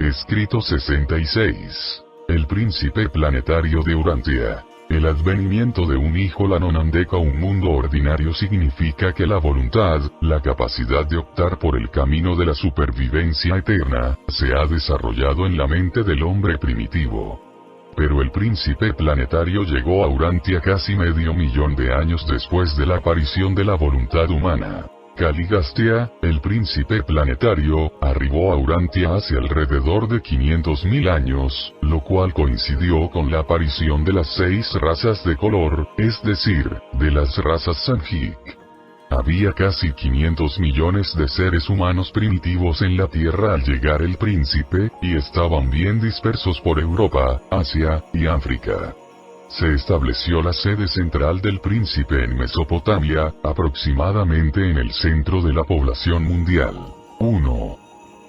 Escrito 66. El príncipe planetario de Urantia. El advenimiento de un hijo Lanonandek a un mundo ordinario significa que la voluntad, la capacidad de optar por el camino de la supervivencia eterna, se ha desarrollado en la mente del hombre primitivo. Pero el príncipe planetario llegó a Urantia casi medio millón de años después de la aparición de la voluntad humana. Caligastia, el príncipe planetario, arribó a Urantia hace alrededor de 500.000 años, lo cual coincidió con la aparición de las 6 razas de color, es decir, de las razas Sanjik. Había casi 500 millones de seres humanos primitivos en la Tierra al llegar el príncipe, y estaban bien dispersos por Europa, Asia, y África. Se estableció la sede central del príncipe en Mesopotamia, aproximadamente en el centro de la población mundial. 1.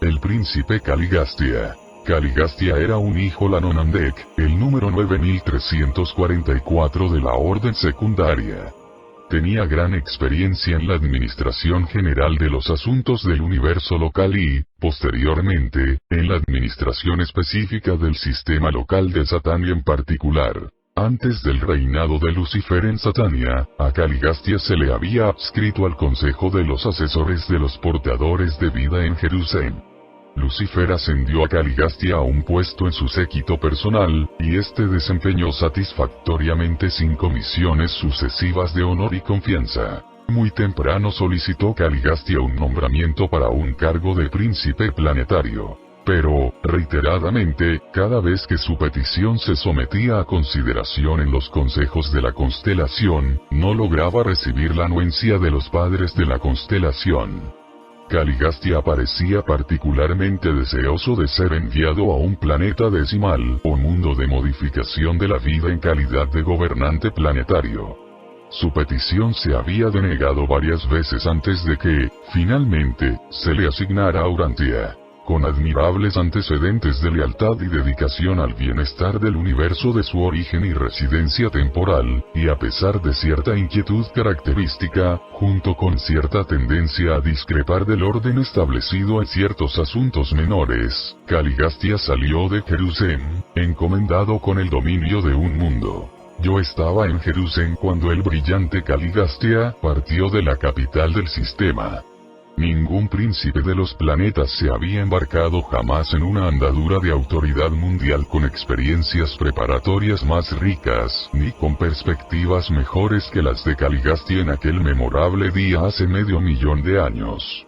El príncipe Caligastia. Caligastia era un hijo Lanonandek, el número 9344 de la orden secundaria. Tenía gran experiencia en la administración general de los asuntos del universo local y, posteriormente, en la administración específica del sistema local de Satania en particular. Antes del reinado de Lucifer en Satania, a Caligastia se le había adscrito al consejo de los asesores de los portadores de vida en Jerusalén. Lucifer ascendió a Caligastia a un puesto en su séquito personal, y este desempeñó satisfactoriamente 5 misiones sucesivas de honor y confianza. Muy temprano solicitó Caligastia un nombramiento para un cargo de príncipe planetario. Pero, reiteradamente, cada vez que su petición se sometía a consideración en los consejos de la constelación, no lograba recibir la anuencia de los padres de la constelación. Caligastia parecía particularmente deseoso de ser enviado a un planeta decimal, o mundo de modificación de la vida en calidad de gobernante planetario. Su petición se había denegado varias veces antes de que, finalmente, se le asignara a Urantia. Con admirables antecedentes de lealtad y dedicación al bienestar del universo de su origen y residencia temporal, y a pesar de cierta inquietud característica, junto con cierta tendencia a discrepar del orden establecido en ciertos asuntos menores, Caligastia salió de Jerusalén, encomendado con el dominio de un mundo. Yo estaba en Jerusalén cuando el brillante Caligastia partió de la capital del sistema. Ningún príncipe de los planetas se había embarcado jamás en una andadura de autoridad mundial con experiencias preparatorias más ricas, ni con perspectivas mejores que las de Caligastia en aquel memorable día hace medio millón de años.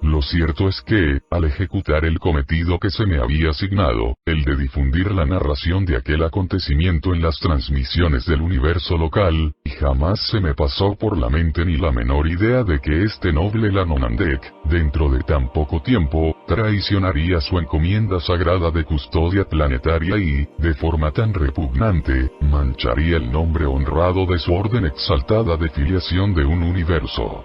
Lo cierto es que, al ejecutar el cometido que se me había asignado, el de difundir la narración de aquel acontecimiento en las transmisiones del universo local, jamás se me pasó por la mente ni la menor idea de que este noble Lanonandek, dentro de tan poco tiempo, traicionaría su encomienda sagrada de custodia planetaria y, de forma tan repugnante, mancharía el nombre honrado de su orden exaltada de filiación de un universo.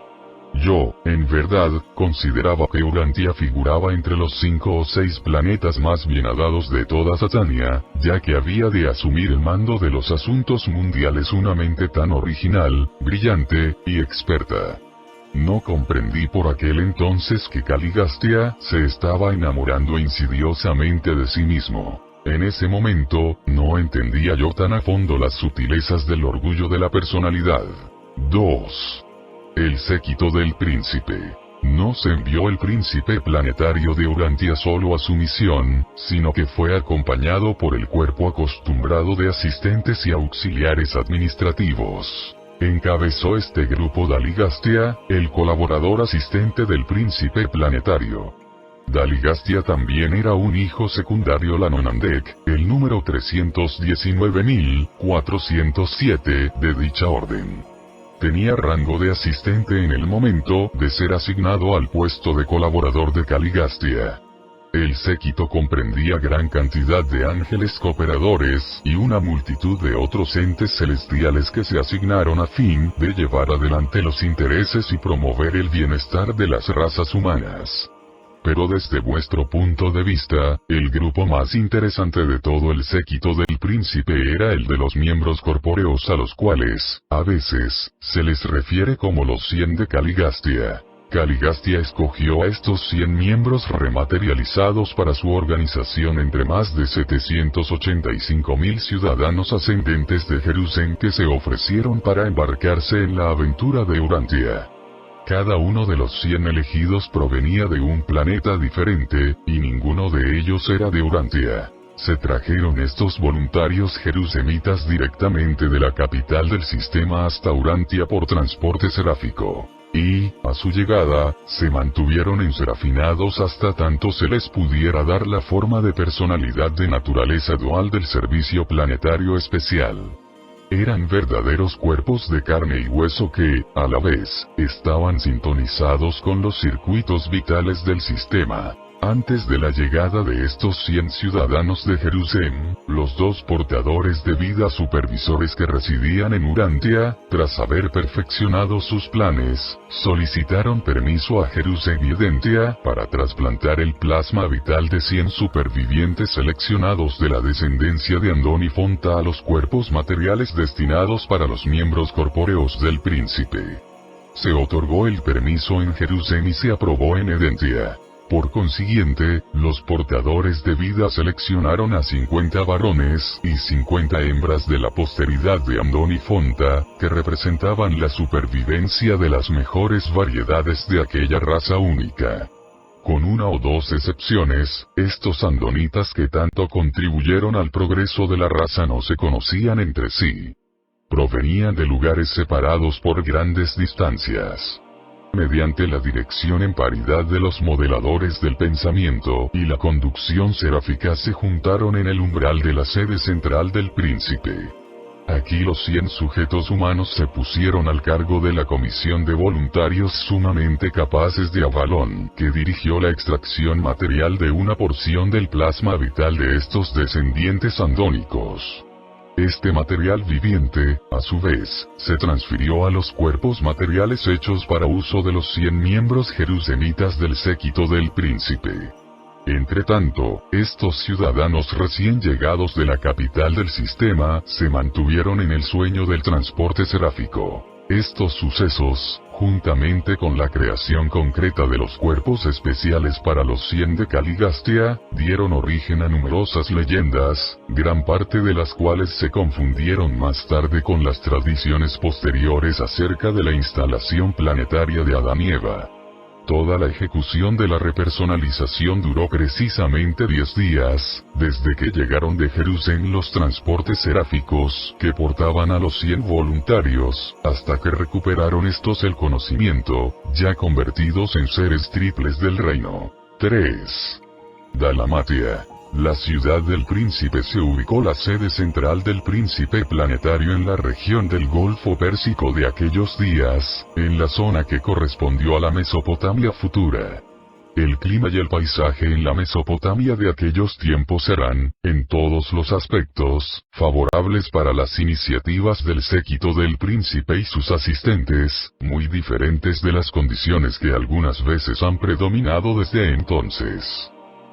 Yo, en verdad, consideraba que Urantia figuraba entre los 5 o 6 planetas más bienhadados de toda Satania, ya que había de asumir el mando de los asuntos mundiales una mente tan original, brillante, y experta. No comprendí por aquel entonces que Caligastia se estaba enamorando insidiosamente de sí mismo. En ese momento, no entendía yo tan a fondo las sutilezas del orgullo de la personalidad. 2. El séquito del príncipe. No se envió el príncipe planetario de Urantia solo a su misión, sino que fue acompañado por el cuerpo acostumbrado de asistentes y auxiliares administrativos. Encabezó este grupo Daligastia, el colaborador asistente del príncipe planetario. Daligastia también era un hijo secundario Lanonandek, el número 319.407 de dicha orden. tenía rango de asistente en el momento de ser asignado al puesto de colaborador de Caligastia. El séquito comprendía gran cantidad de ángeles cooperadores y una multitud de otros entes celestiales que se asignaron a fin de llevar adelante los intereses y promover el bienestar de las razas humanas. Pero desde vuestro punto de vista, el grupo más interesante de todo el séquito del príncipe era el de los miembros corpóreos a los cuales, a veces, se les refiere como los 100 de Caligastia. Caligastia escogió a estos 100 miembros rematerializados para su organización entre más de 785.000 ciudadanos ascendentes de Jerusalén que se ofrecieron para embarcarse en la aventura de Urantia. Cada uno de los 100 elegidos provenía de un planeta diferente, y ninguno de ellos era de Urantia. Se trajeron estos voluntarios jerusemitas directamente de la capital del sistema hasta Urantia por transporte seráfico. Y, a su llegada, se mantuvieron enserafinados hasta tanto se les pudiera dar la forma de personalidad de naturaleza dual del servicio planetario especial. Eran verdaderos cuerpos de carne y hueso que, a la vez, estaban sintonizados con los circuitos vitales del sistema. Antes de la llegada de estos 100 ciudadanos de Jerusalén, los dos portadores de vida supervisores que residían en Urantia, tras haber perfeccionado sus planes, solicitaron permiso a Jerusalén y Edentia para trasplantar el plasma vital de 100 supervivientes seleccionados de la descendencia de Andón y Fonta a los cuerpos materiales destinados para los miembros corpóreos del príncipe. Se otorgó el permiso en Jerusalén y se aprobó en Edentia. Por consiguiente, los portadores de vida seleccionaron a 50 varones y 50 hembras de la posteridad de Andón y Fonta, que representaban la supervivencia de las mejores variedades de aquella raza única. Con una o dos excepciones, estos andonitas que tanto contribuyeron al progreso de la raza no se conocían entre sí. Provenían de lugares separados por grandes distancias. Mediante la dirección en paridad de los modeladores del pensamiento y la conducción seráfica se juntaron en el umbral de la sede central del príncipe. Aquí los 100 sujetos humanos se pusieron al cargo de la comisión de voluntarios sumamente capaces de Avalón, que dirigió la extracción material de una porción del plasma vital de estos descendientes andónicos. Este material viviente, a su vez, se transfirió a los cuerpos materiales hechos para uso de los 100 miembros jerusemitas del séquito del príncipe. Entretanto, estos ciudadanos recién llegados de la capital del sistema, se mantuvieron en el sueño del transporte seráfico. Estos sucesos, juntamente con la creación concreta de los cuerpos especiales para los 100 de Caligastia, dieron origen a numerosas leyendas, gran parte de las cuales se confundieron más tarde con las tradiciones posteriores acerca de la instalación planetaria de Adán y Eva. Toda la ejecución de la repersonalización duró precisamente 10 días, desde que llegaron de Jerusalén los transportes seráficos que portaban a los 100 voluntarios, hasta que recuperaron estos el conocimiento, ya convertidos en seres triples del reino. 3. Dalmatia. La ciudad del príncipe se ubicó la sede central del príncipe planetario en la región del Golfo Pérsico de aquellos días, en la zona que correspondió a la Mesopotamia futura. El clima y el paisaje en la Mesopotamia de aquellos tiempos eran, en todos los aspectos, favorables para las iniciativas del séquito del príncipe y sus asistentes, muy diferentes de las condiciones que algunas veces han predominado desde entonces.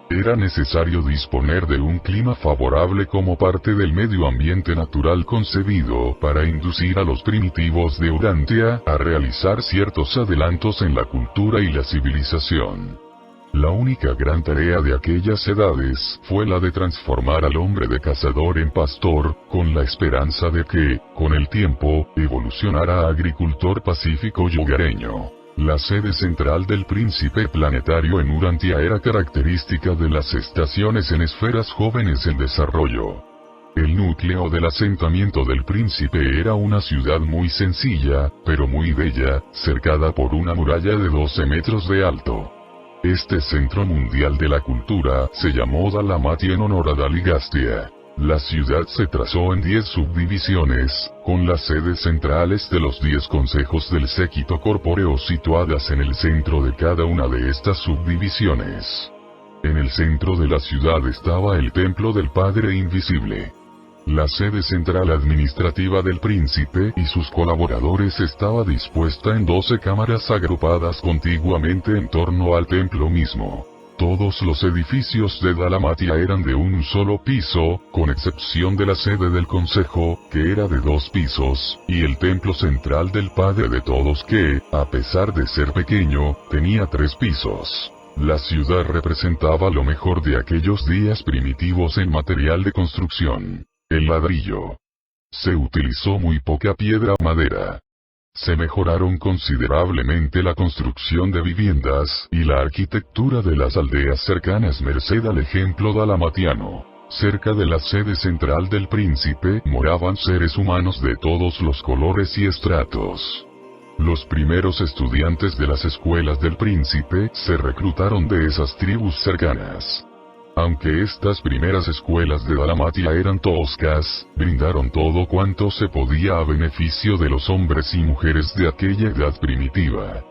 Era necesario disponer de un clima favorable como parte del medio ambiente natural concebido para inducir a los primitivos de Urantia a realizar ciertos adelantos en la cultura y la civilización. La única gran tarea de aquellas edades fue la de transformar al hombre de cazador en pastor, con la esperanza de que, con el tiempo, evolucionara a agricultor pacífico y hogareño. La sede central del príncipe planetario en Urantia era característica de las estaciones en esferas jóvenes en desarrollo. El núcleo del asentamiento del príncipe era una ciudad muy sencilla, pero muy bella, cercada por una muralla de 12 metros de alto. Este centro mundial de la cultura se llamó Dalmatia en honor a Daligastia. La ciudad se trazó en 10 subdivisiones, con las sedes centrales de los 10 consejos del séquito corpóreo situadas en el centro de cada una de estas subdivisiones. En el centro de la ciudad estaba el templo del Padre Invisible. La sede central administrativa del príncipe y sus colaboradores estaba dispuesta en 12 cámaras agrupadas contiguamente en torno al templo mismo. Todos los edificios de Dalmatia eran de un solo piso, con excepción de la sede del consejo, que era de 2 pisos, y el templo central del Padre de Todos que, a pesar de ser pequeño, tenía 3 pisos. La ciudad representaba lo mejor de aquellos días primitivos en material de construcción. El ladrillo. Se utilizó muy poca piedra o madera. Se mejoraron considerablemente la construcción de viviendas y la arquitectura de las aldeas cercanas merced al ejemplo dalmatiano. Cerca de la sede central del príncipe moraban seres humanos de todos los colores y estratos. Los primeros estudiantes de las escuelas del príncipe se reclutaron de esas tribus cercanas. Aunque estas primeras escuelas de Dalmatia eran toscas, brindaron todo cuanto se podía a beneficio de los hombres y mujeres de aquella edad primitiva.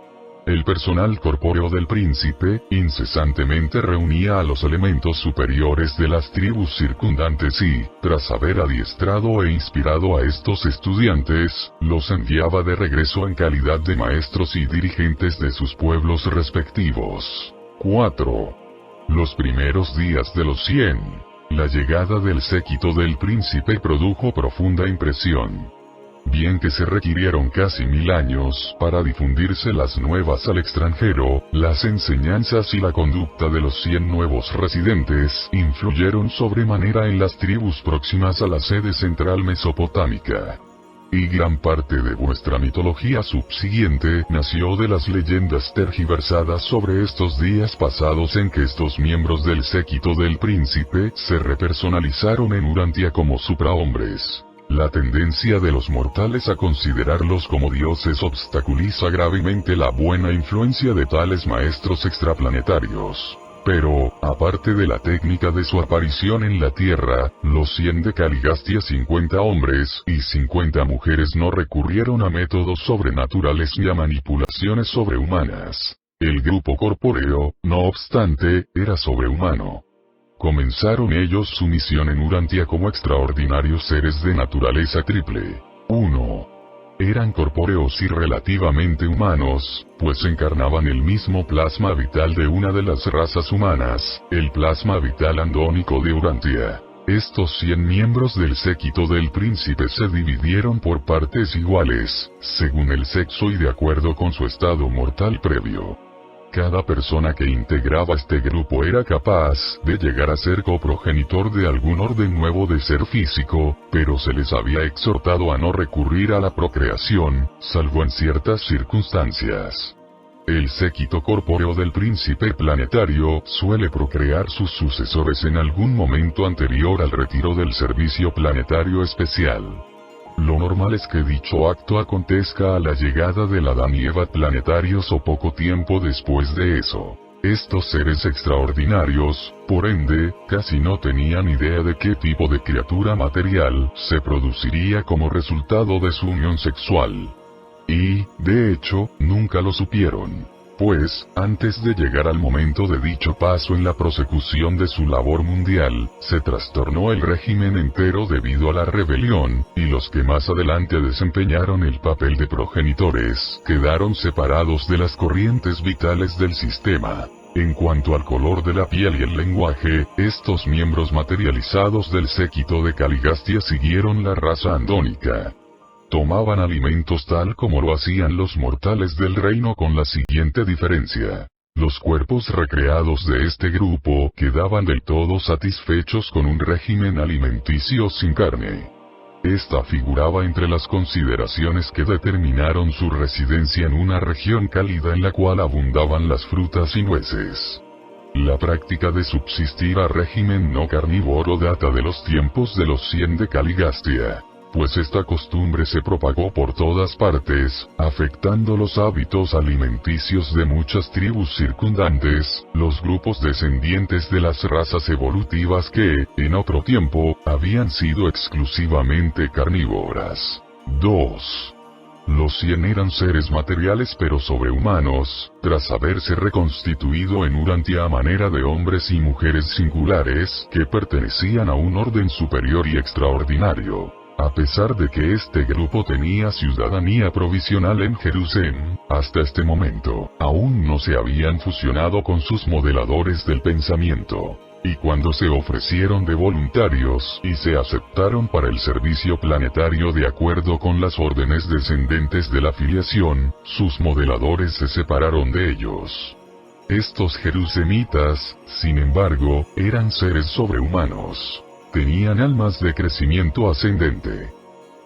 El personal corpóreo del príncipe, incesantemente reunía a los elementos superiores de las tribus circundantes y, tras haber adiestrado e inspirado a estos estudiantes, los enviaba de regreso en calidad de maestros y dirigentes de sus pueblos respectivos. 4. Los primeros días de los 100. La llegada del séquito del príncipe produjo profunda impresión. Bien que se requirieron casi 1000 años para difundirse las nuevas al extranjero, las enseñanzas y la conducta de los 100 nuevos residentes influyeron sobremanera en las tribus próximas a la sede central mesopotámica. Y gran parte de vuestra mitología subsiguiente nació de las leyendas tergiversadas sobre estos días pasados en que estos miembros del séquito del príncipe se repersonalizaron en Urantia como suprahombres. La tendencia de los mortales a considerarlos como dioses obstaculiza gravemente la buena influencia de tales maestros extraplanetarios. Pero, aparte de la técnica de su aparición en la Tierra, los 100 de Caligastia 50 hombres y 50 mujeres no recurrieron a métodos sobrenaturales ni a manipulaciones sobrehumanas. El grupo corpóreo, no obstante, era sobrehumano. Comenzaron ellos su misión en Urantia como extraordinarios seres de naturaleza triple. 1. Eran corpóreos y relativamente humanos, pues encarnaban el mismo plasma vital de una de las razas humanas, el plasma vital andónico de Urantia. Estos 100 miembros del séquito del príncipe se dividieron por partes iguales, según el sexo y de acuerdo con su estado mortal previo. Cada persona que integraba este grupo era capaz de llegar a ser coprogenitor de algún orden nuevo de ser físico, pero se les había exhortado a no recurrir a la procreación, salvo en ciertas circunstancias. El séquito corpóreo del príncipe planetario suele procrear sus sucesores en algún momento anterior al retiro del servicio planetario especial. Lo normal es que dicho acto acontezca a la llegada del Adán y Eva planetarios o poco tiempo después de eso. Estos seres extraordinarios, por ende, casi no tenían idea de qué tipo de criatura material se produciría como resultado de su unión sexual. Y, de hecho, nunca lo supieron. Pues, antes de llegar al momento de dicho paso en la prosecución de su labor mundial, se trastornó el régimen entero debido a la rebelión, y los que más adelante desempeñaron el papel de progenitores, quedaron separados de las corrientes vitales del sistema. En cuanto al color de la piel y el lenguaje, estos miembros materializados del séquito de Caligastia siguieron la raza andónica. Tomaban alimentos tal como lo hacían los mortales del reino con la siguiente diferencia. Los cuerpos recreados de este grupo quedaban del todo satisfechos con un régimen alimenticio sin carne. Esta figuraba entre las consideraciones que determinaron su residencia en una región cálida en la cual abundaban las frutas y nueces. La práctica de subsistir a régimen no carnívoro data de los tiempos de los 100 de Caligastia. pues esta costumbre se propagó por todas partes, afectando los hábitos alimenticios de muchas tribus circundantes, los grupos descendientes de las razas evolutivas que, en otro tiempo, habían sido exclusivamente carnívoras. 2. Los 100 eran seres materiales pero sobrehumanos, tras haberse reconstituido en Urantia a manera de hombres y mujeres singulares, que pertenecían a un orden superior y extraordinario. A pesar de que este grupo tenía ciudadanía provisional en Jerusalén, hasta este momento, aún no se habían fusionado con sus modeladores del pensamiento. Y cuando se ofrecieron de voluntarios y se aceptaron para el servicio planetario de acuerdo con las órdenes descendentes de la filiación, sus modeladores se separaron de ellos. Estos jerusemitas, sin embargo, eran seres sobrehumanos. Tenían almas de crecimiento ascendente.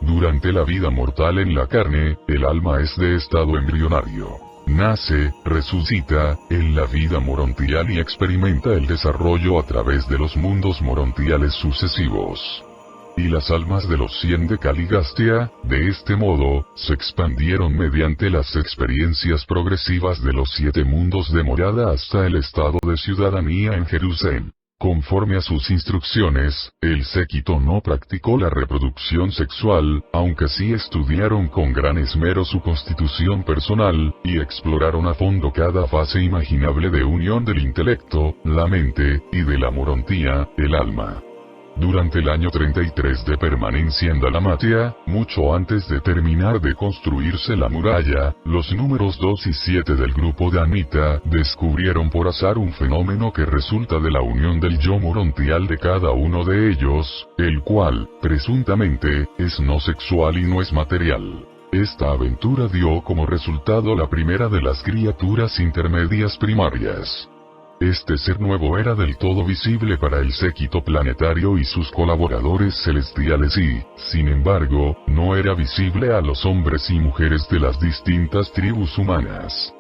Durante la vida mortal en la carne, el alma es de estado embrionario. Nace, resucita, en la vida morontial y experimenta el desarrollo a través de los mundos morontiales sucesivos. Y las almas de los 100 de Caligastia, de este modo, se expandieron mediante las experiencias progresivas de los 7 mundos de morada hasta el estado de ciudadanía en Jerusalén. Conforme a sus instrucciones, el séquito no practicó la reproducción sexual, aunque sí estudiaron con gran esmero su constitución personal, y exploraron a fondo cada fase imaginable de unión del intelecto, la mente, y de la morontía, el alma. Durante el año 33 de permanencia en Dalmatia, mucho antes de terminar de construirse la muralla, los números 2 y 7 del grupo de Anita descubrieron por azar un fenómeno que resulta de la unión del yo morontial de cada uno de ellos, el cual, presuntamente, es no sexual y no es material. Esta aventura dio como resultado la primera de las criaturas intermedias primarias. Este ser nuevo era del todo visible para el séquito planetario y sus colaboradores celestiales y, sin embargo, no era visible a los hombres y mujeres de las distintas tribus humanas.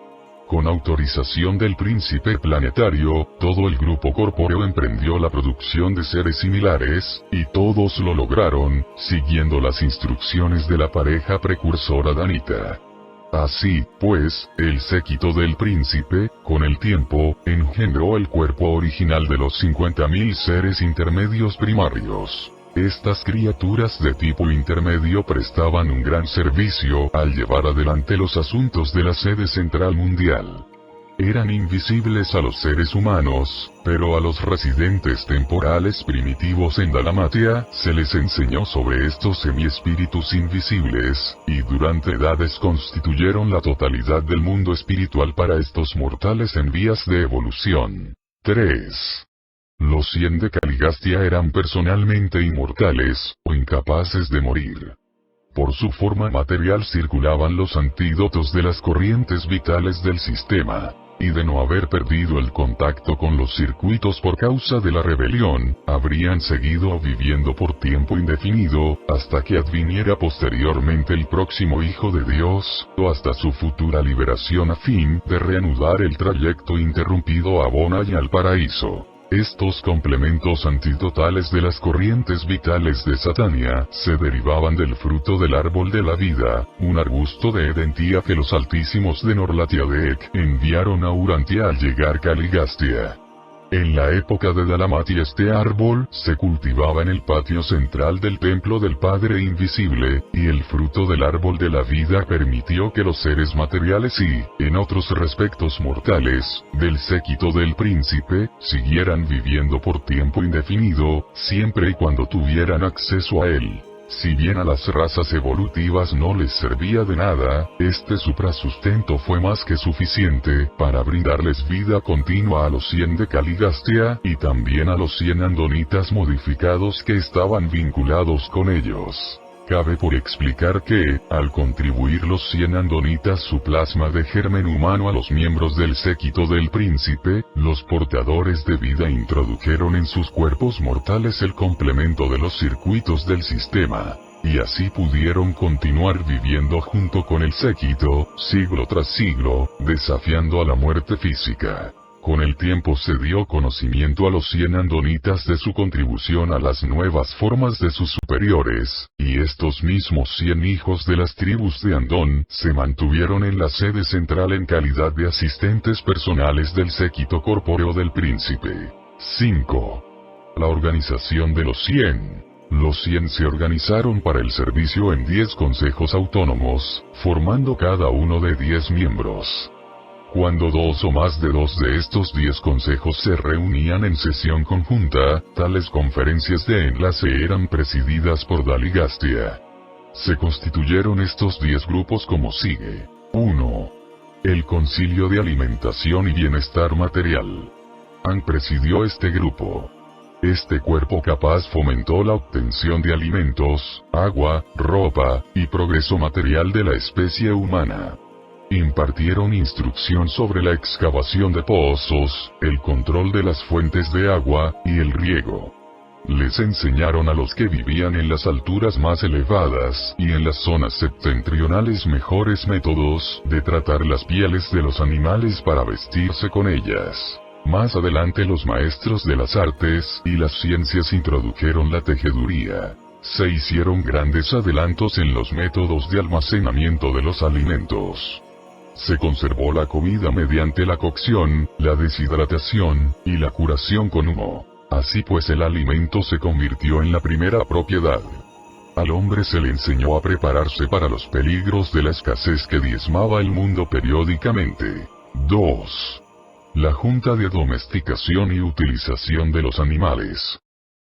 Con autorización del príncipe planetario, todo el grupo corpóreo emprendió la producción de seres similares, y todos lo lograron, siguiendo las instrucciones de la pareja precursora Danita. Así, pues, el séquito del príncipe, con el tiempo, engendró el cuerpo original de los 50.000 seres intermedios primarios. Estas criaturas de tipo intermedio prestaban un gran servicio al llevar adelante los asuntos de la sede central mundial. Eran invisibles a los seres humanos, pero a los residentes temporales primitivos en Dalmatia, se les enseñó sobre estos semiespíritus invisibles, y durante edades constituyeron la totalidad del mundo espiritual para estos mortales en vías de evolución. 3. Los 100 de Caligastia eran personalmente inmortales, o incapaces de morir. Por su forma material circulaban los antídotos de las corrientes vitales del sistema. Y de no haber perdido el contacto con los circuitos por causa de la rebelión, habrían seguido viviendo por tiempo indefinido, hasta que adviniera posteriormente el próximo Hijo de Dios, o hasta su futura liberación a fin de reanudar el trayecto interrumpido a Bona y al paraíso. Estos complementos antitotales de las corrientes vitales de Satania, se derivaban del fruto del árbol de la vida, un arbusto de Edentia que los altísimos de Norlatiadec enviaron a Urantia al llegar Caligastia. En la época de Dalmatia este árbol se cultivaba en el patio central del templo del Padre Invisible, y el fruto del árbol de la vida permitió que los seres materiales y, en otros respectos mortales, del séquito del príncipe, siguieran viviendo por tiempo indefinido, siempre y cuando tuvieran acceso a él. Si bien a las razas evolutivas no les servía de nada, este suprasustento fue más que suficiente para brindarles vida continua a los 100 de Caligastia, y también a los 100 andonitas modificados que estaban vinculados con ellos. Cabe por explicar que, al contribuir los 100 andonitas su plasma de germen humano a los miembros del séquito del príncipe, los portadores de vida introdujeron en sus cuerpos mortales el complemento de los circuitos del sistema, y así pudieron continuar viviendo junto con el séquito, siglo tras siglo, desafiando a la muerte física. Con el tiempo se dio conocimiento a los 100 andonitas de su contribución a las nuevas formas de sus superiores, y estos mismos 100 hijos de las tribus de Andón se mantuvieron en la sede central en calidad de asistentes personales del séquito corpóreo del príncipe. 5. La organización de los 100. Los 100 se organizaron para el servicio en 10 consejos autónomos, formando cada uno de 10 miembros. Cuando 2 o más de 2 de estos 10 consejos se reunían en sesión conjunta, tales conferencias de enlace eran presididas por Daligastia. Se constituyeron estos 10 grupos como sigue. 1. El Concilio de Alimentación y Bienestar Material. An presidió este grupo. Este cuerpo capaz fomentó la obtención de alimentos, agua, ropa, y progreso material de la especie humana. Impartieron instrucción sobre la excavación de pozos, el control de las fuentes de agua, y el riego. Les enseñaron a los que vivían en las alturas más elevadas, y en las zonas septentrionales mejores métodos de tratar las pieles de los animales para vestirse con ellas. Más adelante los maestros de las artes y las ciencias introdujeron la tejeduría. Se hicieron grandes adelantos en los métodos de almacenamiento de los alimentos. Se conservó la comida mediante la cocción, la deshidratación, y la curación con humo. Así pues el alimento se convirtió en la primera propiedad. Al hombre se le enseñó a prepararse para los peligros de la escasez que diezmaba el mundo periódicamente. 2. La Junta de Domesticación y Utilización de los Animales.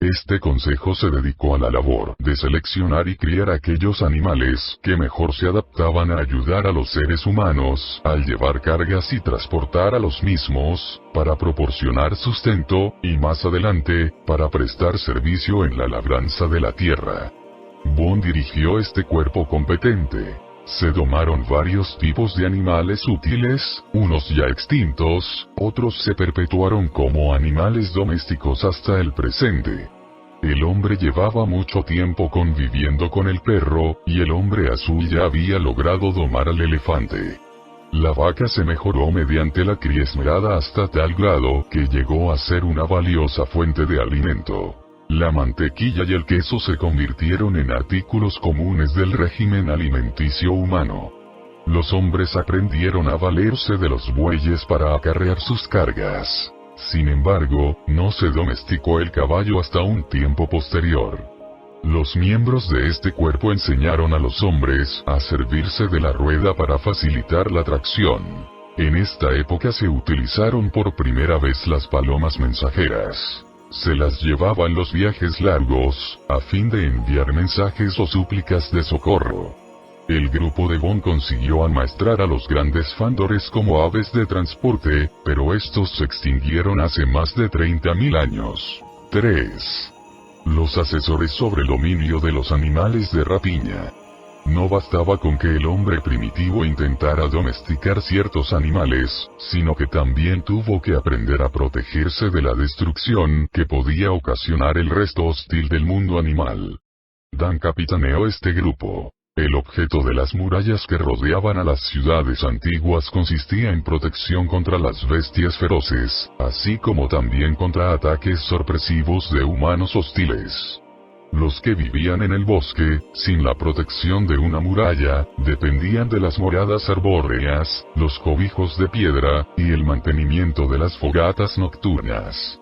Este consejo se dedicó a la labor de seleccionar y criar aquellos animales que mejor se adaptaban a ayudar a los seres humanos al llevar cargas y transportar a los mismos, para proporcionar sustento, y más adelante, para prestar servicio en la labranza de la tierra. Bond dirigió este cuerpo competente. Se domaron varios tipos de animales útiles, unos ya extintos, otros se perpetuaron como animales domésticos hasta el presente. El hombre llevaba mucho tiempo conviviendo con el perro, y el hombre azul ya había logrado domar al elefante. La vaca se mejoró mediante la cría esmerada hasta tal grado que llegó a ser una valiosa fuente de alimento. La mantequilla y el queso se convirtieron en artículos comunes del régimen alimenticio humano. Los hombres aprendieron a valerse de los bueyes para acarrear sus cargas. Sin embargo, no se domesticó el caballo hasta un tiempo posterior. Los miembros de este cuerpo enseñaron a los hombres a servirse de la rueda para facilitar la tracción. En esta época se utilizaron por primera vez las palomas mensajeras. Se las llevaba en los viajes largos, a fin de enviar mensajes o súplicas de socorro. El grupo de Bond consiguió amaestrar a los grandes fándores como aves de transporte, pero estos se extinguieron hace más de 30.000 años. 3. Los asesores sobre el dominio de los animales de rapiña. No bastaba con que el hombre primitivo intentara domesticar ciertos animales, sino que también tuvo que aprender a protegerse de la destrucción que podía ocasionar el resto hostil del mundo animal. Dan capitaneó este grupo. El objeto de las murallas que rodeaban a las ciudades antiguas consistía en protección contra las bestias feroces, así como también contra ataques sorpresivos de humanos hostiles. Los que vivían en el bosque, sin la protección de una muralla, dependían de las moradas arbóreas, los cobijos de piedra, y el mantenimiento de las fogatas nocturnas.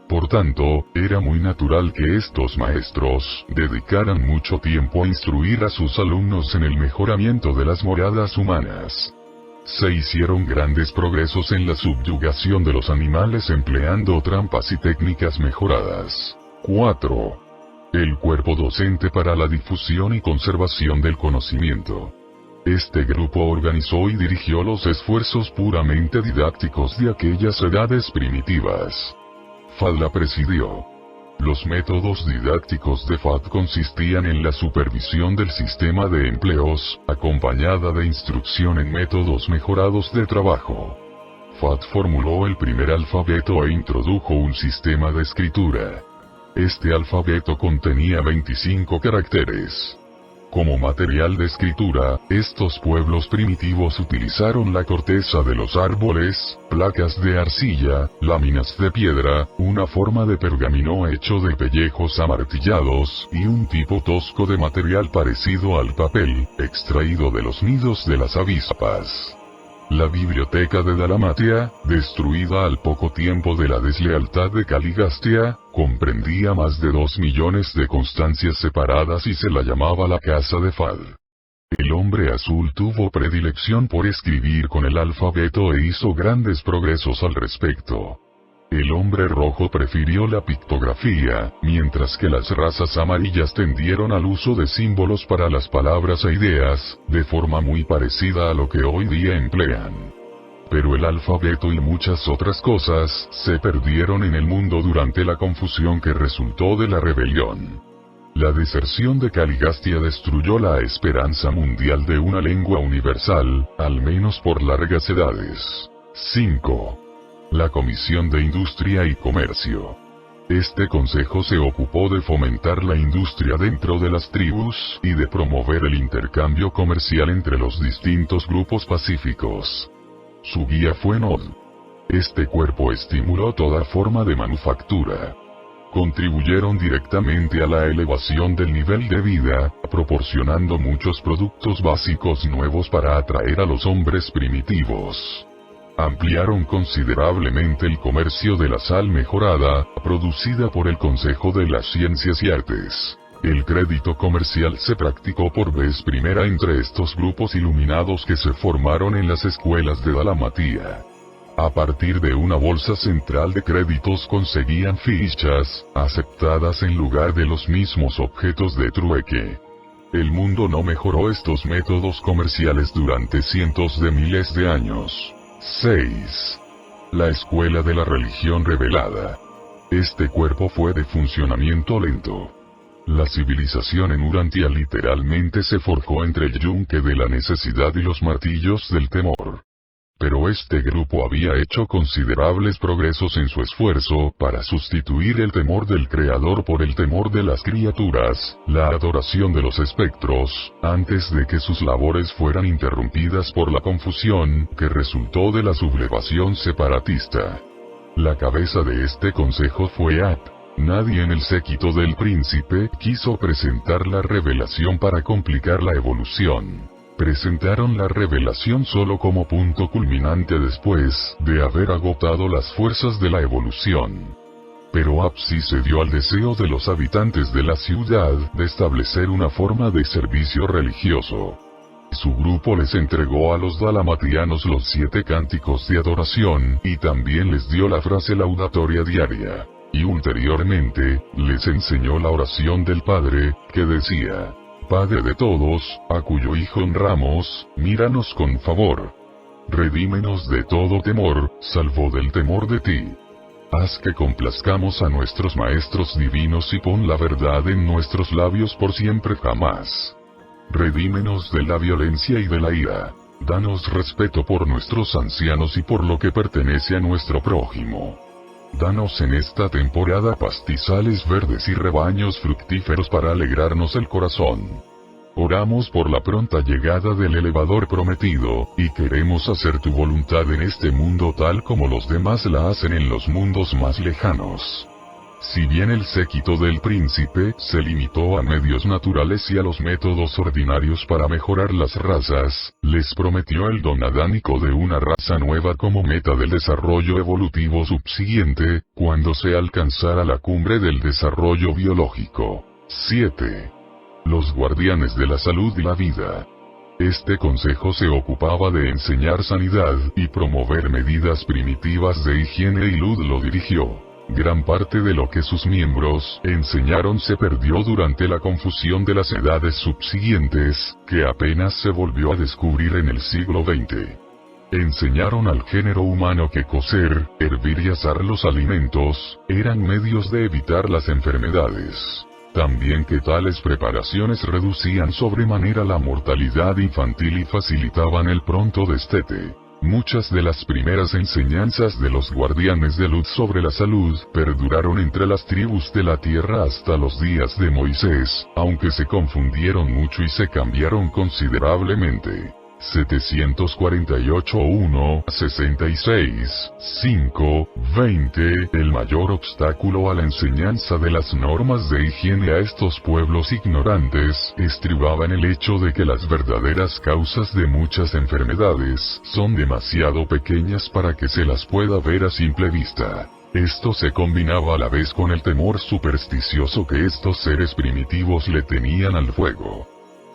Por tanto, era muy natural que estos maestros dedicaran mucho tiempo a instruir a sus alumnos en el mejoramiento de las moradas humanas. Se hicieron grandes progresos en la subyugación de los animales empleando trampas y técnicas mejoradas. 4. El cuerpo docente para la difusión y conservación del conocimiento. Este grupo organizó y dirigió los esfuerzos puramente didácticos de aquellas edades primitivas. FAD la presidió. Los métodos didácticos de FAD consistían en la supervisión del sistema de empleos, acompañada de instrucción en métodos mejorados de trabajo. FAD formuló el primer alfabeto e introdujo un sistema de escritura. Este alfabeto contenía 25 caracteres. Como material de escritura, estos pueblos primitivos utilizaron la corteza de los árboles, placas de arcilla, láminas de piedra, una forma de pergamino hecho de pellejos amartillados, y un tipo tosco de material parecido al papel, extraído de los nidos de las avispas. La biblioteca de Dalmatia, destruida al poco tiempo de la deslealtad de Caligastia, comprendía más de 2 millones de constancias separadas y se la llamaba la Casa de Fad. El hombre azul tuvo predilección por escribir con el alfabeto e hizo grandes progresos al respecto. El hombre rojo prefirió la pictografía, mientras que las razas amarillas tendieron al uso de símbolos para las palabras e ideas, de forma muy parecida a lo que hoy día emplean. Pero el alfabeto y muchas otras cosas se perdieron en el mundo durante la confusión que resultó de la rebelión. La deserción de Caligastia destruyó la esperanza mundial de una lengua universal, al menos por largas edades. 5. La Comisión de Industria y Comercio. Este consejo se ocupó de fomentar la industria dentro de las tribus, y de promover el intercambio comercial entre los distintos grupos pacíficos. Su guía fue Nod. Este cuerpo estimuló toda forma de manufactura. Contribuyeron directamente a la elevación del nivel de vida, proporcionando muchos productos básicos nuevos para atraer a los hombres primitivos. Ampliaron considerablemente el comercio de la sal mejorada, producida por el Consejo de las Ciencias y Artes. El crédito comercial se practicó por vez primera entre estos grupos iluminados que se formaron en las escuelas de Dalmatia. A partir de una bolsa central de créditos conseguían fichas, aceptadas en lugar de los mismos objetos de trueque. El mundo no mejoró estos métodos comerciales durante cientos de miles de años. 6. La escuela de la religión revelada. Este cuerpo fue de funcionamiento lento. La civilización en Urantia literalmente se forjó entre el yunque de la necesidad y los martillos del temor. Pero este grupo había hecho considerables progresos en su esfuerzo para sustituir el temor del Creador por el temor de las criaturas, la adoración de los espectros, antes de que sus labores fueran interrumpidas por la confusión que resultó de la sublevación separatista. La cabeza de este consejo fue At. Nadie en el séquito del príncipe quiso presentar la revelación para complicar la evolución. Presentaron la revelación solo como punto culminante después de haber agotado las fuerzas de la evolución. Pero Apsi cedió al deseo de los habitantes de la ciudad de establecer una forma de servicio religioso. Su grupo les entregó a los dalamatianos los 7 cánticos de adoración, y también les dio la frase laudatoria diaria. Y ulteriormente, les enseñó la oración del Padre, que decía: Padre de todos, a cuyo Hijo honramos, míranos con favor. Redímenos de todo temor, salvo del temor de ti. Haz que complazcamos a nuestros maestros divinos y pon la verdad en nuestros labios por siempre jamás. Redímenos de la violencia y de la ira. Danos respeto por nuestros ancianos y por lo que pertenece a nuestro prójimo. Danos en esta temporada pastizales verdes y rebaños fructíferos para alegrarnos el corazón. Oramos por la pronta llegada del elevador prometido, y queremos hacer tu voluntad en este mundo tal como los demás la hacen en los mundos más lejanos. Si bien el séquito del príncipe se limitó a medios naturales y a los métodos ordinarios para mejorar las razas, les prometió el don adánico de una raza nueva como meta del desarrollo evolutivo subsiguiente, cuando se alcanzara la cumbre del desarrollo biológico. 7. Los guardianes de la salud y la vida. Este consejo se ocupaba de enseñar sanidad y promover medidas primitivas de higiene, y Lud lo dirigió. Gran parte de lo que sus miembros enseñaron se perdió durante la confusión de las edades subsiguientes, que apenas se volvió a descubrir en el siglo XX. Enseñaron al género humano que cocer, hervir y asar los alimentos eran medios de evitar las enfermedades. También que tales preparaciones reducían sobremanera la mortalidad infantil y facilitaban el pronto destete. Muchas de las primeras enseñanzas de los guardianes de luz sobre la salud perduraron entre las tribus de la tierra hasta los días de Moisés, aunque se confundieron mucho y se cambiaron considerablemente. 748-1, 66, 5, 20. El mayor obstáculo a la enseñanza de las normas de higiene a estos pueblos ignorantes estribaba en el hecho de que las verdaderas causas de muchas enfermedades son demasiado pequeñas para que se las pueda ver a simple vista. Esto se combinaba a la vez con el temor supersticioso que estos seres primitivos le tenían al fuego.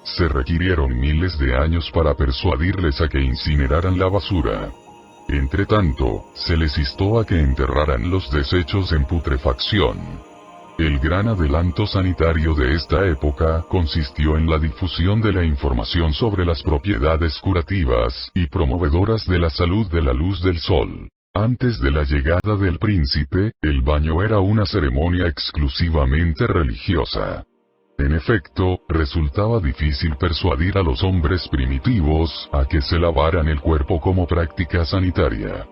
Se requirieron miles de años para persuadirles a que incineraran la basura. Entretanto, se les instó a que enterraran los desechos en putrefacción. El gran adelanto sanitario de esta época consistió en la difusión de la información sobre las propiedades curativas y promovedoras de la salud de la luz del sol. Antes de la llegada del príncipe, el baño era una ceremonia exclusivamente religiosa. En efecto, resultaba difícil persuadir a los hombres primitivos a que se lavaran el cuerpo como práctica sanitaria.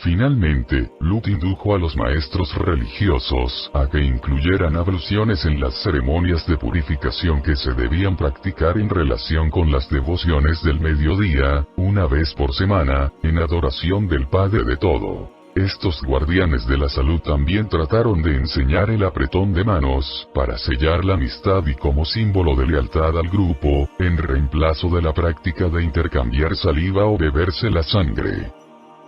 Finalmente, Lut indujo a los maestros religiosos a que incluyeran abluciones en las ceremonias de purificación que se debían practicar en relación con las devociones del mediodía, una vez por semana, en adoración del Padre de todo. Estos guardianes de la salud también trataron de enseñar el apretón de manos, para sellar la amistad y como símbolo de lealtad al grupo, en reemplazo de la práctica de intercambiar saliva o beberse la sangre.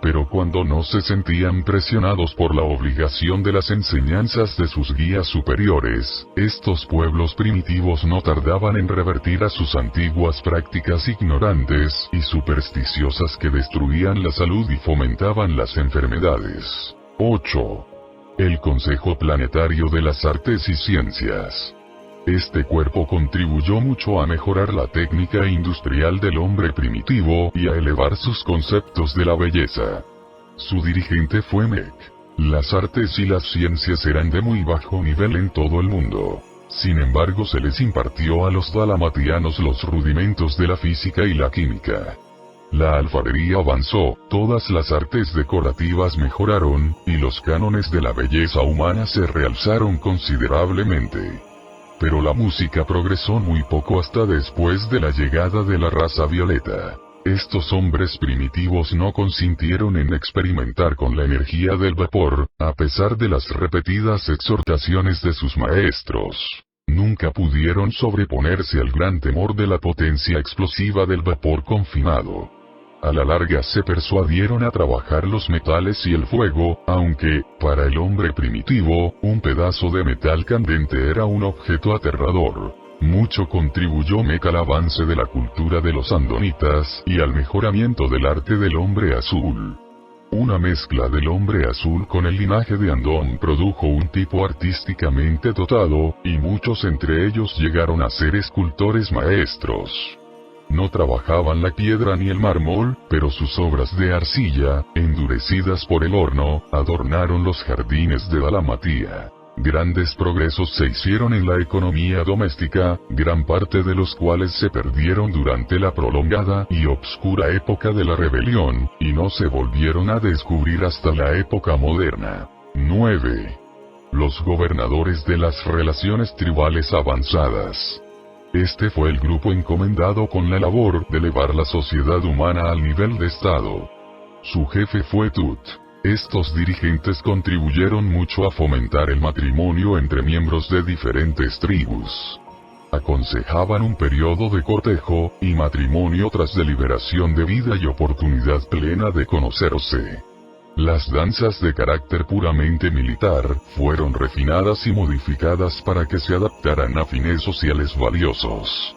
Pero cuando no se sentían presionados por la obligación de las enseñanzas de sus guías superiores, estos pueblos primitivos no tardaban en revertir a sus antiguas prácticas ignorantes y supersticiosas que destruían la salud y fomentaban las enfermedades. 8. El Consejo Planetario de las Artes y Ciencias. Este cuerpo contribuyó mucho a mejorar la técnica industrial del hombre primitivo y a elevar sus conceptos de la belleza. Su dirigente fue Mec. Las artes y las ciencias eran de muy bajo nivel en todo el mundo. Sin embargo, se les impartió a los dalamatianos los rudimentos de la física y la química. La alfarería avanzó, todas las artes decorativas mejoraron, y los cánones de la belleza humana se realzaron considerablemente. Pero la música progresó muy poco hasta después de la llegada de la raza violeta. Estos hombres primitivos no consintieron en experimentar con la energía del vapor, a pesar de las repetidas exhortaciones de sus maestros. Nunca pudieron sobreponerse al gran temor de la potencia explosiva del vapor confinado. A la larga se persuadieron a trabajar los metales y el fuego, aunque, para el hombre primitivo, un pedazo de metal candente era un objeto aterrador. Mucho contribuyó Mec al avance de la cultura de los andonitas y al mejoramiento del arte del hombre azul. Una mezcla del hombre azul con el linaje de Andón produjo un tipo artísticamente dotado, y muchos entre ellos llegaron a ser escultores maestros. No trabajaban la piedra ni el mármol, pero sus obras de arcilla, endurecidas por el horno, adornaron los jardines de Dalamatía. Grandes progresos se hicieron en la economía doméstica, gran parte de los cuales se perdieron durante la prolongada y obscura época de la rebelión, y no se volvieron a descubrir hasta la época moderna. 9. Los gobernadores de las relaciones tribales avanzadas. Este fue el grupo encomendado con la labor de elevar la sociedad humana al nivel de Estado. Su jefe fue Tut. Estos dirigentes contribuyeron mucho a fomentar el matrimonio entre miembros de diferentes tribus. Aconsejaban un periodo de cortejo y matrimonio tras deliberación de vida y oportunidad plena de conocerse. Las danzas de carácter puramente militar fueron refinadas y modificadas para que se adaptaran a fines sociales valiosos.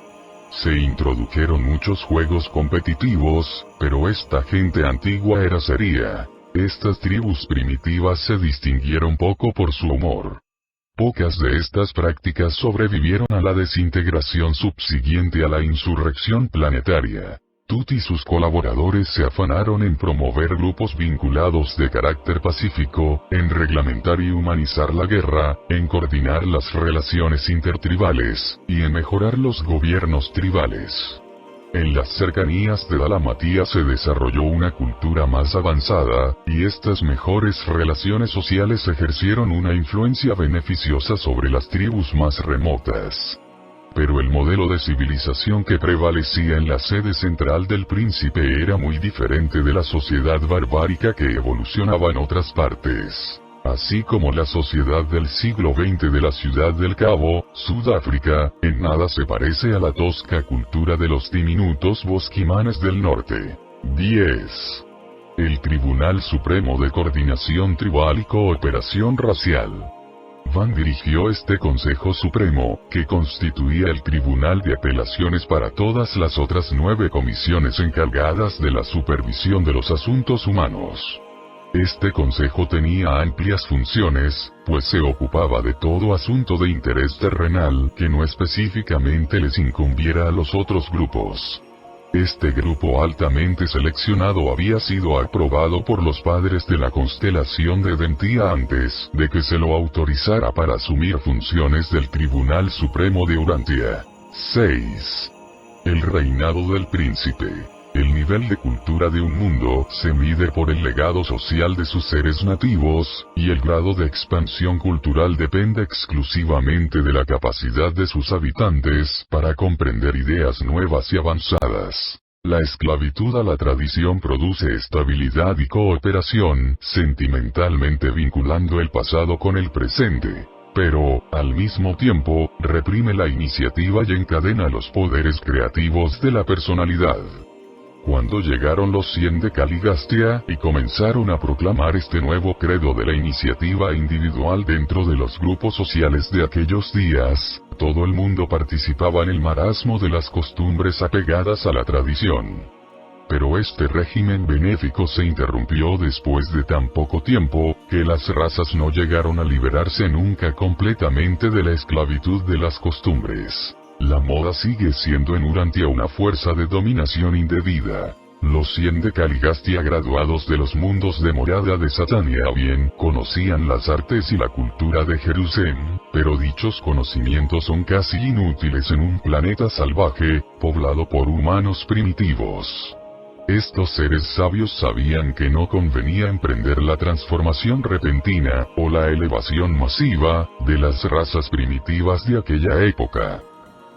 Se introdujeron muchos juegos competitivos, pero esta gente antigua era seria. Estas tribus primitivas se distinguieron poco por su humor. Pocas de estas prácticas sobrevivieron a la desintegración subsiguiente a la insurrección planetaria. Tut y sus colaboradores se afanaron en promover grupos vinculados de carácter pacífico, en reglamentar y humanizar la guerra, en coordinar las relaciones intertribales, y en mejorar los gobiernos tribales. En las cercanías de Dalamatía se desarrolló una cultura más avanzada, y estas mejores relaciones sociales ejercieron una influencia beneficiosa sobre las tribus más remotas. Pero el modelo de civilización que prevalecía en la sede central del príncipe era muy diferente de la sociedad barbárica que evolucionaba en otras partes. Así como la sociedad del siglo XX de la Ciudad del Cabo, Sudáfrica, en nada se parece a la tosca cultura de los diminutos bosquimanes del norte. 10. El Tribunal Supremo de Coordinación Tribal y Cooperación Racial. Van dirigió este Consejo Supremo, que constituía el Tribunal de Apelaciones para todas las otras 9 comisiones encargadas de la supervisión de los asuntos humanos. Este consejo tenía amplias funciones, pues se ocupaba de todo asunto de interés terrenal que no específicamente les incumbiera a los otros grupos. Este grupo altamente seleccionado había sido aprobado por los padres de la constelación de Dentía antes de que se lo autorizara para asumir funciones del Tribunal Supremo de Urantia. 6. El reinado del príncipe. El nivel de cultura de un mundo se mide por el legado social de sus seres nativos, y el grado de expansión cultural depende exclusivamente de la capacidad de sus habitantes para comprender ideas nuevas y avanzadas. La esclavitud a la tradición produce estabilidad y cooperación, sentimentalmente vinculando el pasado con el presente. Pero, al mismo tiempo, reprime la iniciativa y encadena los poderes creativos de la personalidad. Cuando llegaron los 100 de Caligastia, y comenzaron a proclamar este nuevo credo de la iniciativa individual dentro de los grupos sociales de aquellos días, todo el mundo participaba en el marasmo de las costumbres apegadas a la tradición. Pero este régimen benéfico se interrumpió después de tan poco tiempo, que las razas no llegaron a liberarse nunca completamente de la esclavitud de las costumbres. La moda sigue siendo en Urantia una fuerza de dominación indebida. Los 100 de Caligastia graduados de los mundos de morada de Satania bien conocían las artes y la cultura de Jerusalén, pero dichos conocimientos son casi inútiles en un planeta salvaje, poblado por humanos primitivos. Estos seres sabios sabían que no convenía emprender la transformación repentina, o la elevación masiva, de las razas primitivas de aquella época.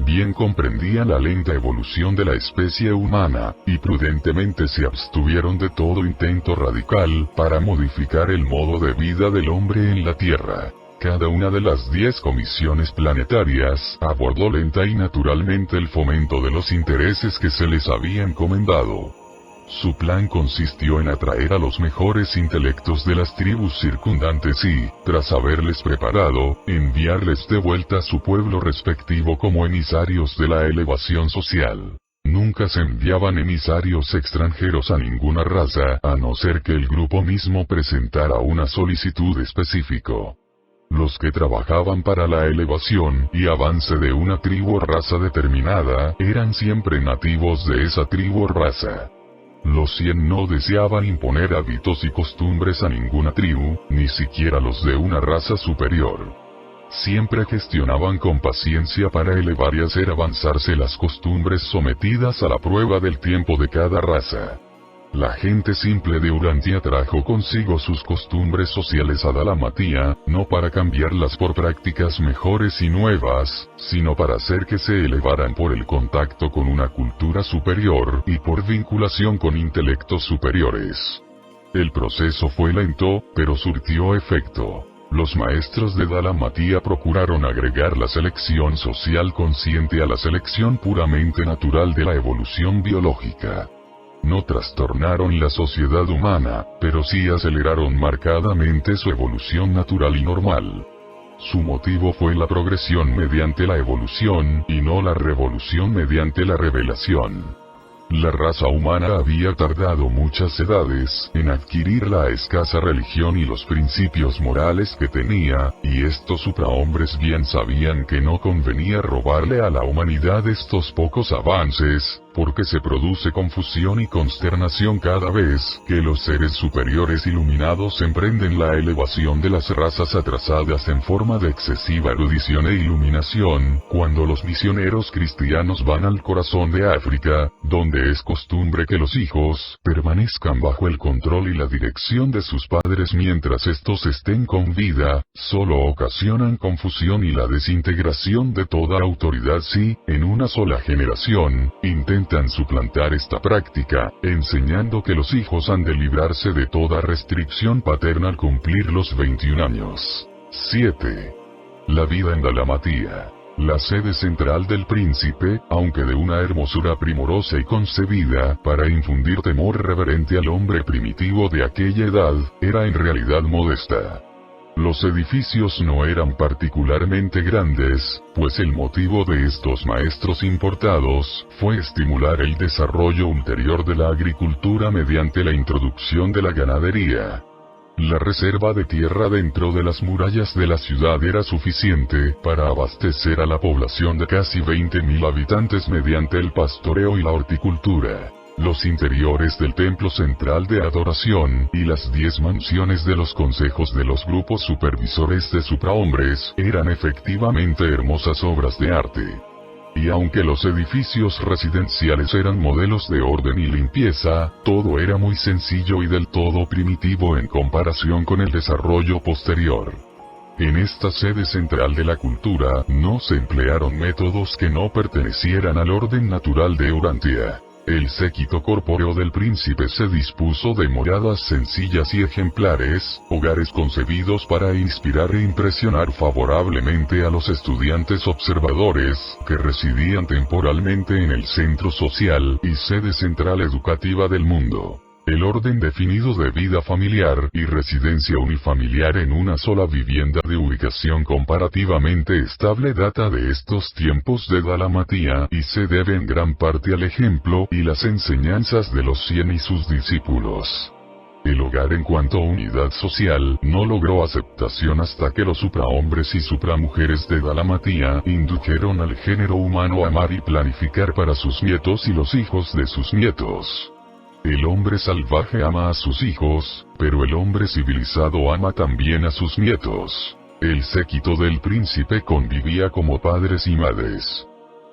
Bien comprendían la lenta evolución de la especie humana, y prudentemente se abstuvieron de todo intento radical para modificar el modo de vida del hombre en la Tierra. Cada una de las 10 comisiones planetarias abordó lenta y naturalmente el fomento de los intereses que se les había encomendado. Su plan consistió en atraer a los mejores intelectos de las tribus circundantes y, tras haberles preparado, enviarles de vuelta a su pueblo respectivo como emisarios de la elevación social. Nunca se enviaban emisarios extranjeros a ninguna raza, a no ser que el grupo mismo presentara una solicitud específica. Los que trabajaban para la elevación y avance de una tribu o raza determinada, eran siempre nativos de esa tribu o raza. Los 100 no deseaban imponer hábitos y costumbres a ninguna tribu, ni siquiera los de una raza superior. Siempre gestionaban con paciencia para elevar y hacer avanzarse las costumbres sometidas a la prueba del tiempo de cada raza. La gente simple de Urantia trajo consigo sus costumbres sociales a Dalamatía, no para cambiarlas por prácticas mejores y nuevas, sino para hacer que se elevaran por el contacto con una cultura superior y por vinculación con intelectos superiores. El proceso fue lento, pero surtió efecto. Los maestros de Dalamatía procuraron agregar la selección social consciente a la selección puramente natural de la evolución biológica. No trastornaron la sociedad humana, pero sí aceleraron marcadamente su evolución natural y normal. Su motivo fue la progresión mediante la evolución, y no la revolución mediante la revelación. La raza humana había tardado muchas edades en adquirir la escasa religión y los principios morales que tenía, y estos suprahombres bien sabían que no convenía robarle a la humanidad estos pocos avances, porque se produce confusión y consternación cada vez que los seres superiores iluminados emprenden la elevación de las razas atrasadas en forma de excesiva erudición e iluminación, cuando los misioneros cristianos van al corazón de África, donde es costumbre que los hijos permanezcan bajo el control y la dirección de sus padres mientras estos estén con vida, solo ocasionan confusión y la desintegración de toda autoridad si, en una sola generación, intentan suplantar esta práctica, enseñando que los hijos han de librarse de toda restricción paterna al cumplir los 21 años. 7. La vida en Dalamatía. La sede central del príncipe, aunque de una hermosura primorosa y concebida para infundir temor reverente al hombre primitivo de aquella edad, era en realidad modesta. Los edificios no eran particularmente grandes, pues el motivo de estos maestros importados fue estimular el desarrollo ulterior de la agricultura mediante la introducción de la ganadería. La reserva de tierra dentro de las murallas de la ciudad era suficiente para abastecer a la población de casi 20.000 habitantes mediante el pastoreo y la horticultura. Los interiores del templo central de adoración y las 10 mansiones de los consejos de los grupos supervisores de suprahombres eran efectivamente hermosas obras de arte. Y aunque los edificios residenciales eran modelos de orden y limpieza, todo era muy sencillo y del todo primitivo en comparación con el desarrollo posterior. En esta sede central de la cultura no se emplearon métodos que no pertenecieran al orden natural de Urantia. El séquito corpóreo del príncipe se dispuso de moradas sencillas y ejemplares, hogares concebidos para inspirar e impresionar favorablemente a los estudiantes observadores, que residían temporalmente en el centro social y sede central educativa del mundo. El orden definido de vida familiar y residencia unifamiliar en una sola vivienda de ubicación comparativamente estable data de estos tiempos de Dalamatía y se debe en gran parte al ejemplo y las enseñanzas de los 100 y sus discípulos. El hogar en cuanto a unidad social no logró aceptación hasta que los suprahombres y supramujeres de Dalamatía indujeron al género humano a amar y planificar para sus nietos y los hijos de sus nietos. El hombre salvaje ama a sus hijos, pero el hombre civilizado ama también a sus nietos. El séquito del príncipe convivía como padres y madres.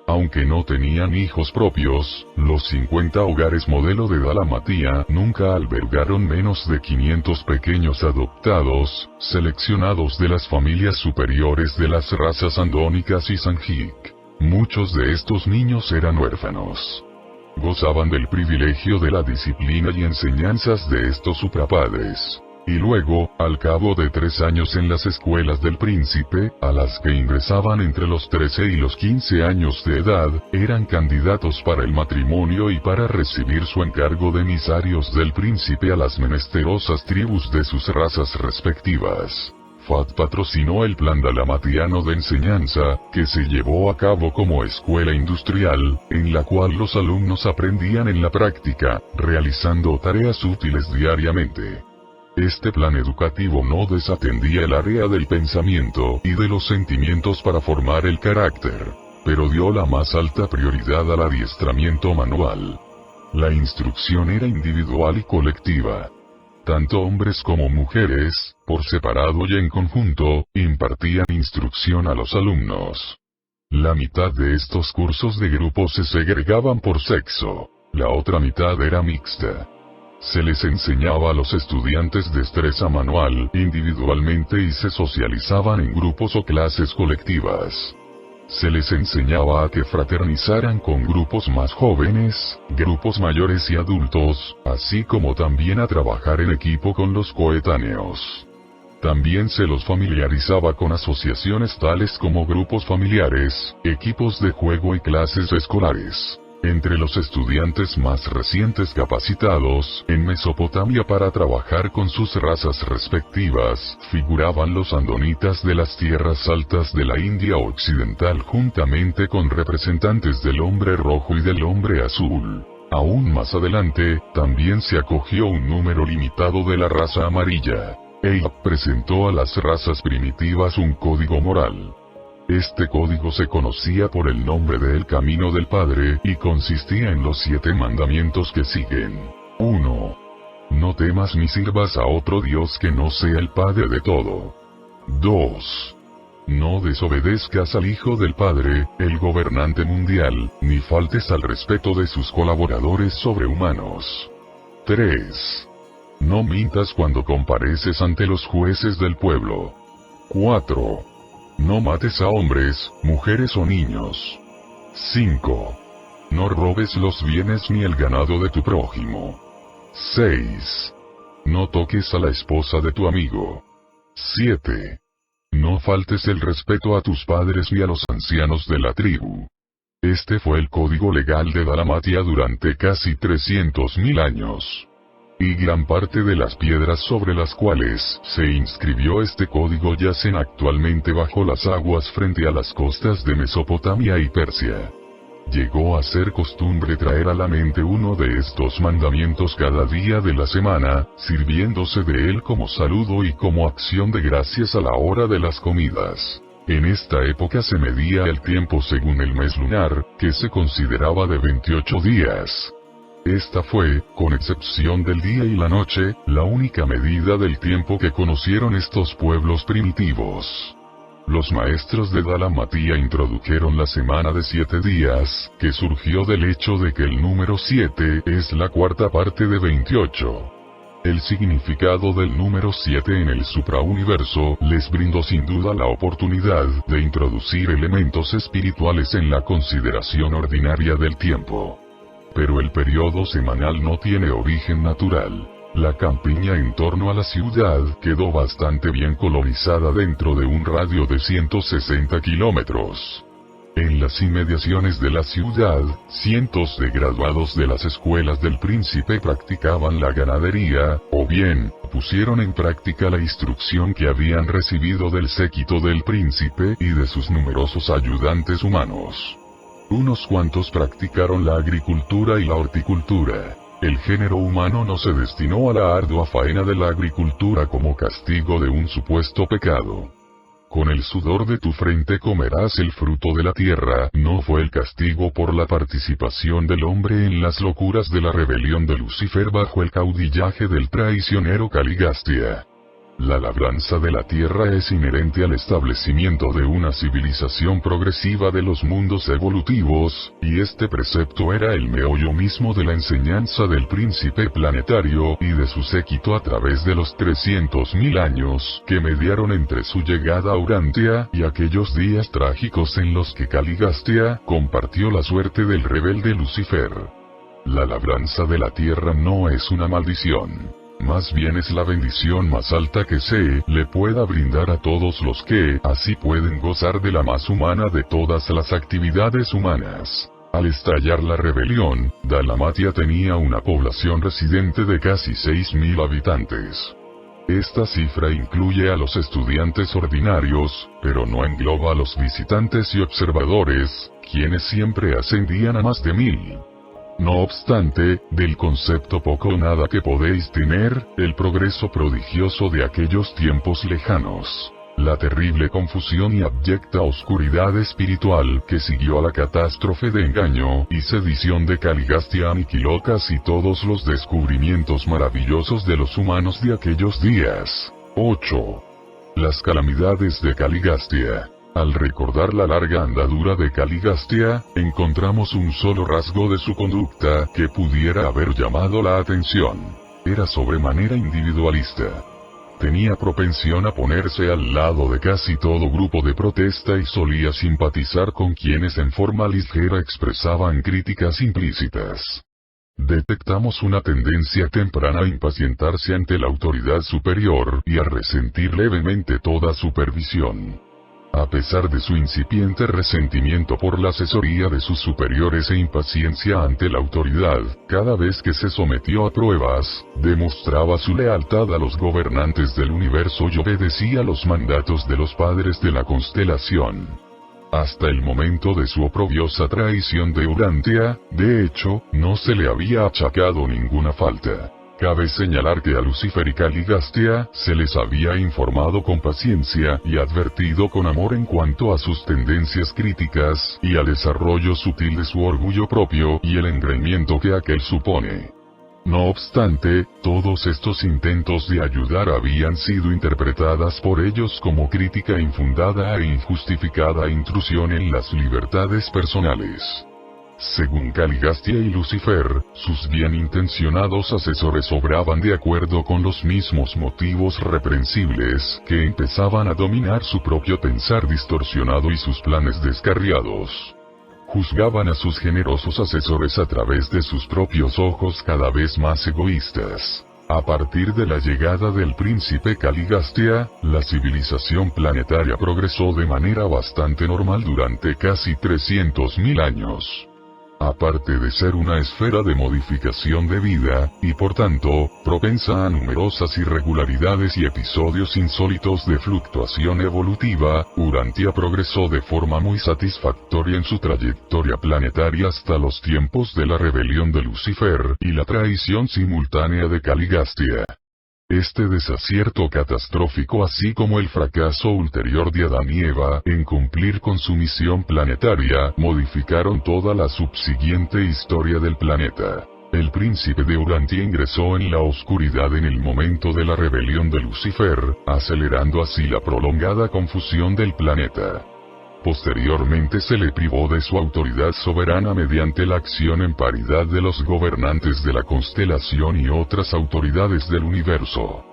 Aunque no tenían hijos propios, los 50 hogares modelo de Dalamatía nunca albergaron menos de 500 pequeños adoptados, seleccionados de las familias superiores de las razas andónicas y Sanjik. Muchos de estos niños eran huérfanos. Gozaban del privilegio de la disciplina y enseñanzas de estos suprapadres. Y luego, al cabo de 3 años en las escuelas del príncipe, a las que ingresaban entre los 13 y los 15 años de edad, eran candidatos para el matrimonio y para recibir su encargo de emisarios del príncipe a las menesterosas tribus de sus razas respectivas. FAT patrocinó el plan dalamatiano de enseñanza, que se llevó a cabo como escuela industrial, en la cual los alumnos aprendían en la práctica, realizando tareas útiles diariamente. Este plan educativo no desatendía el área del pensamiento y de los sentimientos para formar el carácter, pero dio la más alta prioridad al adiestramiento manual. La instrucción era individual y colectiva. Tanto hombres como mujeres, por separado y en conjunto, impartían instrucción a los alumnos. La mitad de estos cursos de grupo se segregaban por sexo, la otra mitad era mixta. Se les enseñaba a los estudiantes destreza manual individualmente y se socializaban en grupos o clases colectivas. Se les enseñaba a que fraternizaran con grupos más jóvenes, grupos mayores y adultos, así como también a trabajar en equipo con los coetáneos. También se los familiarizaba con asociaciones tales como grupos familiares, equipos de juego y clases escolares. Entre los estudiantes más recientes capacitados en Mesopotamia para trabajar con sus razas respectivas, figuraban los andonitas de las tierras altas de la India occidental juntamente con representantes del hombre rojo y del hombre azul. Aún más adelante, también se acogió un número limitado de la raza amarilla. Ella presentó a las razas primitivas un código moral. Este código se conocía por el nombre de El Camino del Padre, y consistía en los 7 mandamientos que siguen. 1. No temas ni sirvas a otro Dios que no sea el Padre de todo. 2. No desobedezcas al Hijo del Padre, el gobernante mundial, ni faltes al respeto de sus colaboradores sobrehumanos. 3. No mintas cuando compareces ante los jueces del pueblo. 4. No mates a hombres, mujeres o niños. 5. No robes los bienes ni el ganado de tu prójimo. 6. No toques a la esposa de tu amigo. 7. No faltes el respeto a tus padres ni a los ancianos de la tribu. Este fue el código legal de Dalmatia durante casi 300.000 años. Y gran parte de las piedras sobre las cuales se inscribió este código yacen actualmente bajo las aguas frente a las costas de Mesopotamia y Persia. Llegó a ser costumbre traer a la mente uno de estos mandamientos cada día de la semana, sirviéndose de él como saludo y como acción de gracias a la hora de las comidas. En esta época se medía el tiempo según el mes lunar, que se consideraba de 28 días. Esta fue, con excepción del día y la noche, la única medida del tiempo que conocieron estos pueblos primitivos. Los maestros de Dalmatia introdujeron la semana de 7 días, que surgió del hecho de que el número 7 es la cuarta parte de 28. El significado del número 7 en el suprauniverso les brindó sin duda la oportunidad de introducir elementos espirituales en la consideración ordinaria del tiempo. Pero el periodo semanal no tiene origen natural. La campiña en torno a la ciudad quedó bastante bien colonizada dentro de un radio de 160 kilómetros. En las inmediaciones de la ciudad, cientos de graduados de las escuelas del príncipe practicaban la ganadería, o bien, pusieron en práctica la instrucción que habían recibido del séquito del príncipe y de sus numerosos ayudantes humanos. Unos cuantos practicaron la agricultura y la horticultura. El género humano no se destinó a la ardua faena de la agricultura como castigo de un supuesto pecado. Con el sudor de tu frente comerás el fruto de la tierra, no fue el castigo por la participación del hombre en las locuras de la rebelión de Lucifer bajo el caudillaje del traicionero Caligastia. La labranza de la tierra es inherente al establecimiento de una civilización progresiva de los mundos evolutivos, y este precepto era el meollo mismo de la enseñanza del príncipe planetario y de su séquito a través de los 300.000 años que mediaron entre su llegada a Urantia y aquellos días trágicos en los que Caligastia compartió la suerte del rebelde Lucifer. La labranza de la tierra no es una maldición. Más bien es la bendición más alta que se le pueda brindar a todos los que así pueden gozar de la más humana de todas las actividades humanas. Al estallar la rebelión, Dalmatia tenía una población residente de casi 6.000 habitantes. Esta cifra incluye a los estudiantes ordinarios, pero no engloba a los visitantes y observadores, quienes siempre ascendían a más de 1.000. No obstante, del concepto poco o nada que podéis tener, el progreso prodigioso de aquellos tiempos lejanos, la terrible confusión y abyecta oscuridad espiritual que siguió a la catástrofe de engaño y sedición de Caligastia aniquiló casi todos los descubrimientos maravillosos de los humanos de aquellos días. 8. Las calamidades de Caligastia. Al recordar la larga andadura de Caligastia, encontramos un solo rasgo de su conducta que pudiera haber llamado la atención. Era sobremanera individualista. Tenía propensión a ponerse al lado de casi todo grupo de protesta y solía simpatizar con quienes en forma ligera expresaban críticas implícitas. Detectamos una tendencia temprana a impacientarse ante la autoridad superior y a resentir levemente toda supervisión. A pesar de su incipiente resentimiento por la asesoría de sus superiores e impaciencia ante la autoridad, cada vez que se sometió a pruebas, demostraba su lealtad a los gobernantes del universo y obedecía los mandatos de los padres de la constelación. Hasta el momento de su oprobiosa traición de Urantia, de hecho, no se le había achacado ninguna falta. Cabe señalar que a Lucifer y Caligastia se les había informado con paciencia y advertido con amor en cuanto a sus tendencias críticas y al desarrollo sutil de su orgullo propio y el engreimiento que aquel supone. No obstante, todos estos intentos de ayudar habían sido interpretadas por ellos como crítica infundada e injustificada intrusión en las libertades personales. Según Caligastia y Lucifer, sus bien intencionados asesores obraban de acuerdo con los mismos motivos reprensibles que empezaban a dominar su propio pensar distorsionado y sus planes descarriados. Juzgaban a sus generosos asesores a través de sus propios ojos cada vez más egoístas. A partir de la llegada del príncipe Caligastia, la civilización planetaria progresó de manera bastante normal durante casi 300.000 años. Aparte de ser una esfera de modificación de vida, y por tanto, propensa a numerosas irregularidades y episodios insólitos de fluctuación evolutiva, Urantia progresó de forma muy satisfactoria en su trayectoria planetaria hasta los tiempos de la rebelión de Lucifer y la traición simultánea de Caligastia. Este desacierto catastrófico así como el fracaso ulterior de Adán y Eva en cumplir con su misión planetaria modificaron toda la subsiguiente historia del planeta. El príncipe de Urantia ingresó en la oscuridad en el momento de la rebelión de Lucifer, acelerando así la prolongada confusión del planeta. Posteriormente se le privó de su autoridad soberana mediante la acción en paridad de los gobernantes de la constelación y otras autoridades del universo.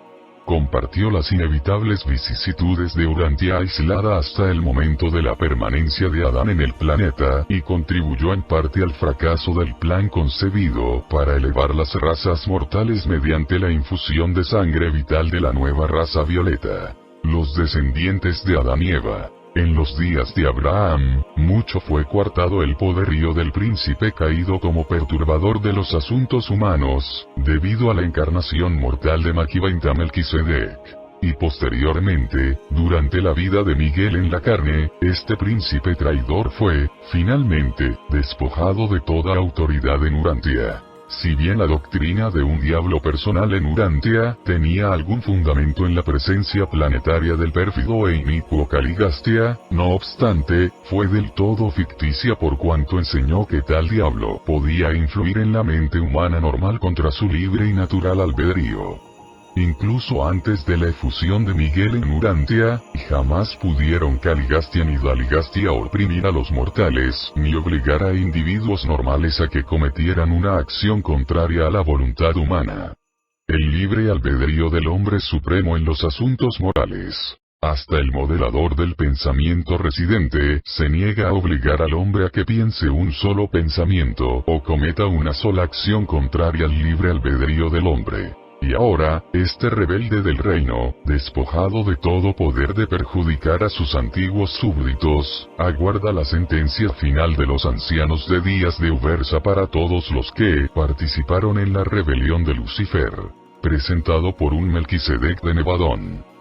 Compartió las inevitables vicisitudes de Urantia aislada hasta el momento de la permanencia de Adán en el planeta y contribuyó en parte al fracaso del plan concebido para elevar las razas mortales mediante la infusión de sangre vital de la nueva raza violeta, los descendientes de Adán y Eva. En los días de Abraham, mucho fue coartado el poderío del príncipe caído como perturbador de los asuntos humanos, debido a la encarnación mortal de Maquiventa Melquisedec. Y posteriormente, durante la vida de Miguel en la carne, este príncipe traidor fue, finalmente, despojado de toda autoridad en Urantia. Si bien la doctrina de un diablo personal en Urantia tenía algún fundamento en la presencia planetaria del pérfido e inicuo Caligastia, no obstante, fue del todo ficticia por cuanto enseñó que tal diablo podía influir en la mente humana normal contra su libre y natural albedrío. Incluso antes de la efusión de Miguel en Urantia, jamás pudieron Caligastia ni Daligastia oprimir a los mortales, ni obligar a individuos normales a que cometieran una acción contraria a la voluntad humana. El libre albedrío del hombre es supremo en los asuntos morales. Hasta el modelador del pensamiento residente se niega a obligar al hombre a que piense un solo pensamiento o cometa una sola acción contraria al libre albedrío del hombre. Y ahora, este rebelde del reino, despojado de todo poder de perjudicar a sus antiguos súbditos, aguarda la sentencia final de los ancianos de Días de Ubersa para todos los que participaron en la rebelión de Lucifer. Presentado por un Melquisedec de Nevadón.